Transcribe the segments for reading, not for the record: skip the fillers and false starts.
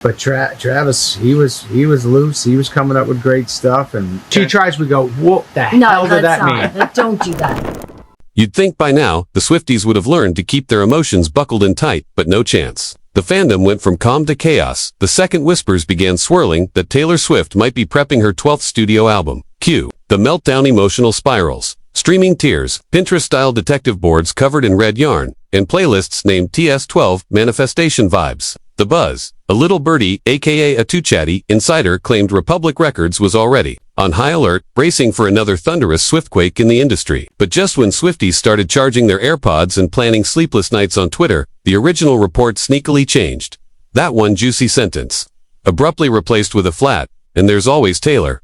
But Travis, he was loose. He was coming up with great stuff. And she tries, we go, what the hell did that mean? Don't do that. You'd think by now, the Swifties would have learned to keep their emotions buckled in tight, but no chance. The fandom went from calm to chaos. The second whispers began swirling that Taylor Swift might be prepping her 12th studio album. Cue the meltdown emotional spirals, streaming tears, Pinterest-style detective boards covered in red yarn, and playlists named TS12 Manifestation Vibes. The buzz. A little birdie, aka a too chatty, insider claimed Republic Records was already on high alert, bracing for another thunderous Swiftquake in the industry. But just when Swifties started charging their AirPods and planning sleepless nights on Twitter, the original report sneakily changed. That one juicy sentence. Abruptly replaced with a flat, and there's always Taylor,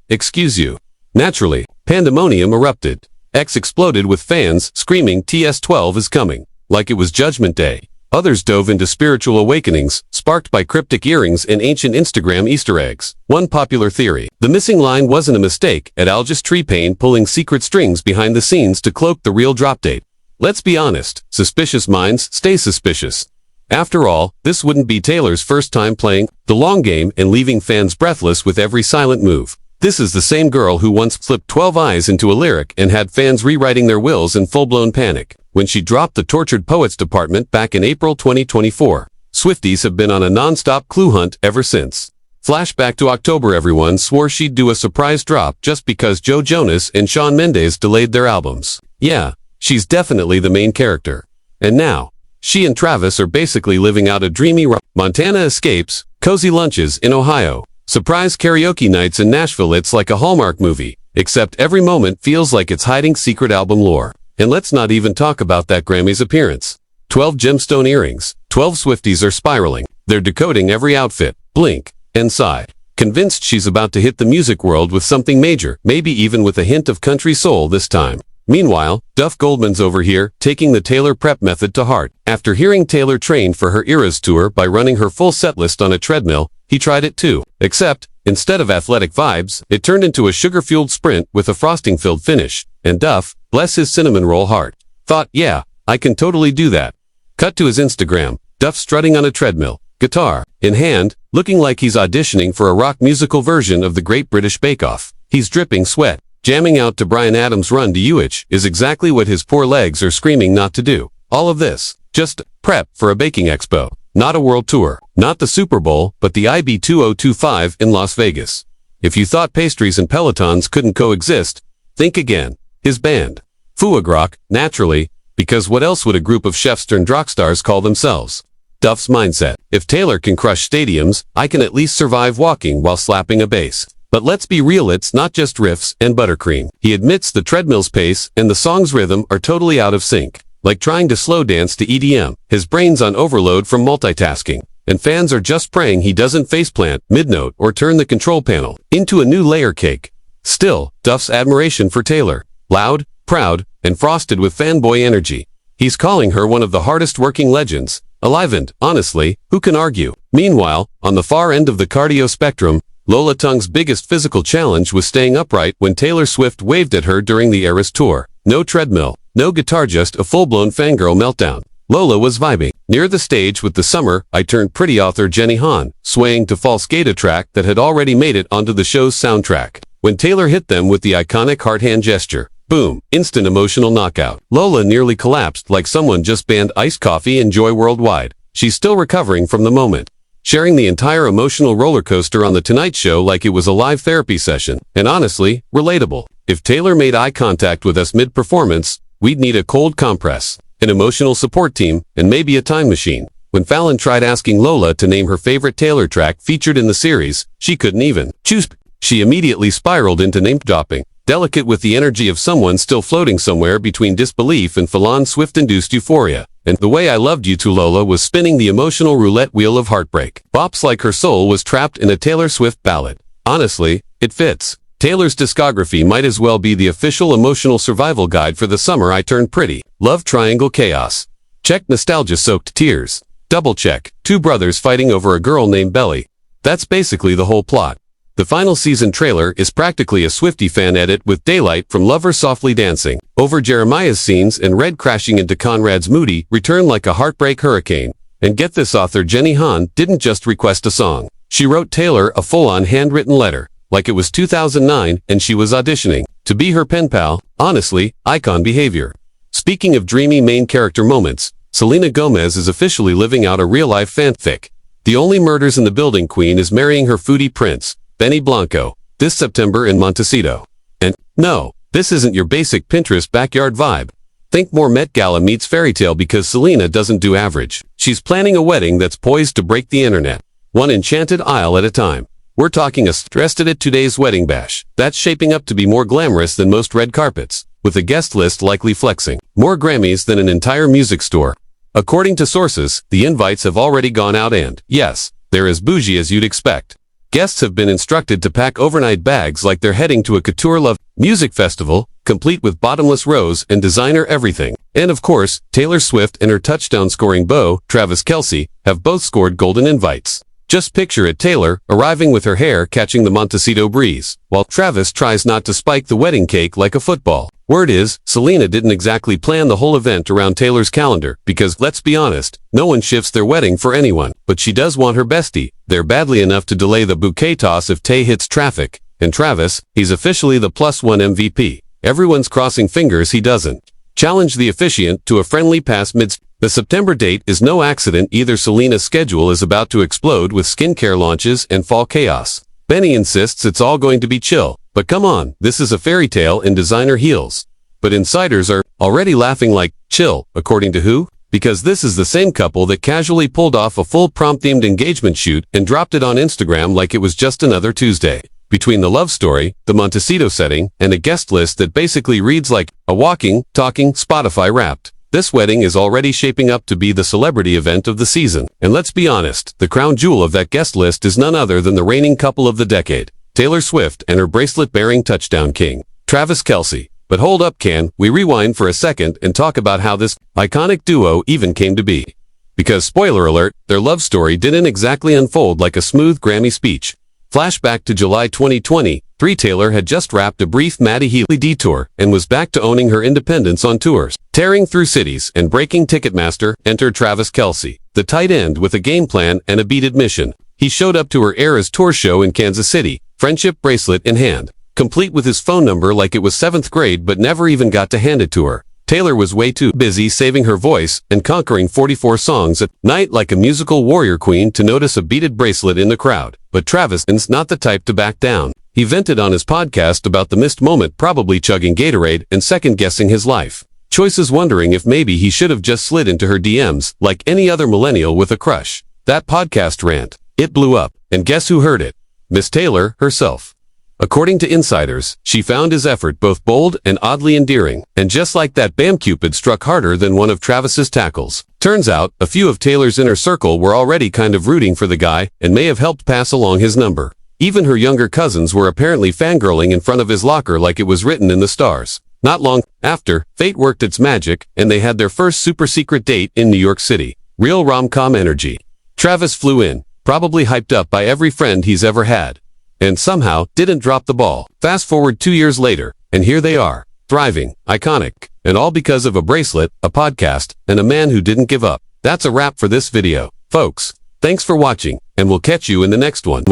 excuse you. Naturally, pandemonium erupted. X exploded with fans screaming TS12 is coming, like it was Judgment Day. Others dove into spiritual awakenings, sparked by cryptic earrings and ancient Instagram Easter eggs. One popular theory. The missing line wasn't a mistake, at Al just T-Pain pulling secret strings behind the scenes to cloak the real drop date. Let's be honest, suspicious minds stay suspicious. After all, this wouldn't be Taylor's first time playing the long game and leaving fans breathless with every silent move. This is the same girl who once flipped 12 eyes into a lyric and had fans rewriting their wills in full-blown panic when she dropped the Tortured Poets department back in April 2024. Swifties have been on a non-stop clue hunt ever since. Flashback to October, everyone swore she'd do a surprise drop just because Joe Jonas and Shawn Mendes delayed their albums. Yeah, she's definitely the main character. And now, she and Travis are basically living out a dreamy Montana escapes, cozy lunches in Ohio, surprise karaoke nights in Nashville. It's like a Hallmark movie, except every moment feels like it's hiding secret album lore. And let's not even talk about that Grammys appearance. 12 gemstone earrings. 12 Swifties are spiraling. They're decoding every outfit, blink, and sigh. Convinced she's about to hit the music world with something major, maybe even with a hint of country soul this time. Meanwhile, Duff Goldman's over here, taking the Taylor prep method to heart. After hearing Taylor trained for her Eras tour by running her full setlist on a treadmill, he tried it too. Except, instead of athletic vibes, it turned into a sugar-fueled sprint with a frosting-filled finish. And Duff, bless his cinnamon roll heart, thought, yeah, I can totally do that. Cut to his Instagram, Duff strutting on a treadmill, guitar in hand, looking like he's auditioning for a rock musical version of the Great British Bake Off. He's dripping sweat. Jamming out to Bryan Adams' Run to You is exactly what his poor legs are screaming not to do. All of this, just prep for a baking expo. Not a world tour, not the Super Bowl, but the IB 2025 in Las Vegas. If you thought pastries and Pelotons couldn't coexist, think again. His band. Foie gras, naturally, because what else would a group of chefs turned rock stars call themselves? Duff's mindset. If Taylor can crush stadiums, I can at least survive walking while slapping a bass. But let's be real, it's not just riffs and buttercream. He admits the treadmill's pace and the song's rhythm are totally out of sync. Like trying to slow dance to EDM. His brain's on overload from multitasking. And fans are just praying he doesn't faceplant, mid-note, or turn the control panel into a new layer cake. Still, Duff's admiration for Taylor. Loud, proud, and frosted with fanboy energy. He's calling her one of the hardest working legends. Alive, and, honestly, who can argue? Meanwhile, on the far end of the cardio spectrum, Lola Tung's biggest physical challenge was staying upright when Taylor Swift waved at her during the Eras tour. No treadmill, no guitar, just a full-blown fangirl meltdown. Lola was vibing. Near the stage with the Summer I Turned Pretty author Jenny Han, swaying to False Gate, a track that had already made it onto the show's soundtrack. When Taylor hit them with the iconic heart hand gesture, boom, instant emotional knockout. Lola nearly collapsed like someone just banned iced coffee and joy worldwide. She's still recovering from the moment. Sharing the entire emotional roller coaster on The Tonight Show like it was a live therapy session. And honestly, relatable. If Taylor made eye contact with us mid-performance, we'd need a cold compress, an emotional support team, and maybe a time machine. When Fallon tried asking Lola to name her favorite Taylor track featured in the series, she couldn't even choose. She immediately spiraled into name-dropping, delicate with the energy of someone still floating somewhere between disbelief and full-on Swift-induced euphoria. And The Way I Loved You to Lola was spinning the emotional roulette wheel of heartbreak. Bops like her soul was trapped in a Taylor Swift ballad. Honestly, it fits. Taylor's discography might as well be the official emotional survival guide for The Summer I Turned Pretty. Love triangle chaos. Check nostalgia-soaked tears. Double check. Two brothers fighting over a girl named Belly. That's basically the whole plot. The final season trailer is practically a Swiftie fan edit with daylight from lovers softly dancing over Jeremiah's scenes and Red crashing into Conrad's moody return like a heartbreak hurricane. And get this, author Jenny Han didn't just request a song. She wrote Taylor a full-on handwritten letter, like it was 2009 and she was auditioning to be her pen pal. Honestly, icon behavior. Speaking of dreamy main character moments, Selena Gomez is officially living out a real-life fanfic. The only murders in the building queen is marrying her foodie prince, Benny Blanco, this September in Montecito. And, no, this isn't your basic Pinterest backyard vibe. Think more Met Gala meets fairy tale because Selena doesn't do average. She's planning a wedding that's poised to break the internet, one enchanted isle at a time. We're talking a stressed-at today's wedding bash that's shaping up to be more glamorous than most red carpets, with a guest list likely flexing more Grammys than an entire music store. According to sources, the invites have already gone out and, yes, they're as bougie as you'd expect. Guests have been instructed to pack overnight bags like they're heading to a Couture Love music festival, complete with bottomless rows and designer everything. And of course, Taylor Swift and her touchdown-scoring beau, Travis Kelce, have both scored golden invites. Just picture it, Taylor arriving with her hair catching the Montecito breeze, while Travis tries not to spike the wedding cake like a football. Word is, Selena didn't exactly plan the whole event around Taylor's calendar, because, let's be honest, no one shifts their wedding for anyone, but she does want her bestie there badly enough to delay the bouquet toss if Tay hits traffic. And Travis, he's officially the +1 MVP. Everyone's crossing fingers he doesn't. Challenge the officiant to a friendly pass mid. The September date is no accident either. Selena's schedule is about to explode with skincare launches and fall chaos. Benny insists it's all going to be chill, but come on, this is a fairy tale in designer heels. But insiders are already laughing like, chill, according to who? Because this is the same couple that casually pulled off a full prom-themed engagement shoot and dropped it on Instagram like it was just another Tuesday. Between the love story, the Montecito setting, and a guest list that basically reads like a walking, talking Spotify Wrapped, this wedding is already shaping up to be the celebrity event of the season. And let's be honest, the crown jewel of that guest list is none other than the reigning couple of the decade, Taylor Swift and her bracelet-bearing touchdown king, Travis Kelce. But hold up, can we rewind for a second and talk about how this iconic duo even came to be? Because, spoiler alert, their love story didn't exactly unfold like a smooth Grammy speech. Flashback to July 2020, Taylor had just wrapped a brief Maddie Healy detour and was back to owning her independence on tours. Tearing through cities and breaking Ticketmaster, entered Travis Kelce, the tight end with a game plan and a beaded mission. He showed up to her Eras tour show in Kansas City, friendship bracelet in hand, complete with his phone number like it was 7th grade but never even got to hand it to her. Taylor was way too busy saving her voice and conquering 44 songs at night like a musical warrior queen to notice a beaded bracelet in the crowd. But Travis is not the type to back down. He vented on his podcast about the missed moment, probably chugging Gatorade and second-guessing his life choices, wondering if maybe he should have just slid into her DMs like any other millennial with a crush. That podcast rant, it blew up, and guess who heard it? Miss Taylor herself. According to insiders, she found his effort both bold and oddly endearing, and just like that, bam, Cupid struck harder than one of Travis's tackles. Turns out, a few of Taylor's inner circle were already kind of rooting for the guy and may have helped pass along his number. Even her younger cousins were apparently fangirling in front of his locker like it was written in the stars. Not long after, fate worked its magic, and they had their first super-secret date in New York City. Real rom-com energy. Travis flew in, probably hyped up by every friend he's ever had, and somehow didn't drop the ball. Fast forward 2 years later, and here they are, thriving, iconic, and all because of a bracelet, a podcast, and a man who didn't give up. That's a wrap for this video, folks. Thanks for watching, and we'll catch you in the next one.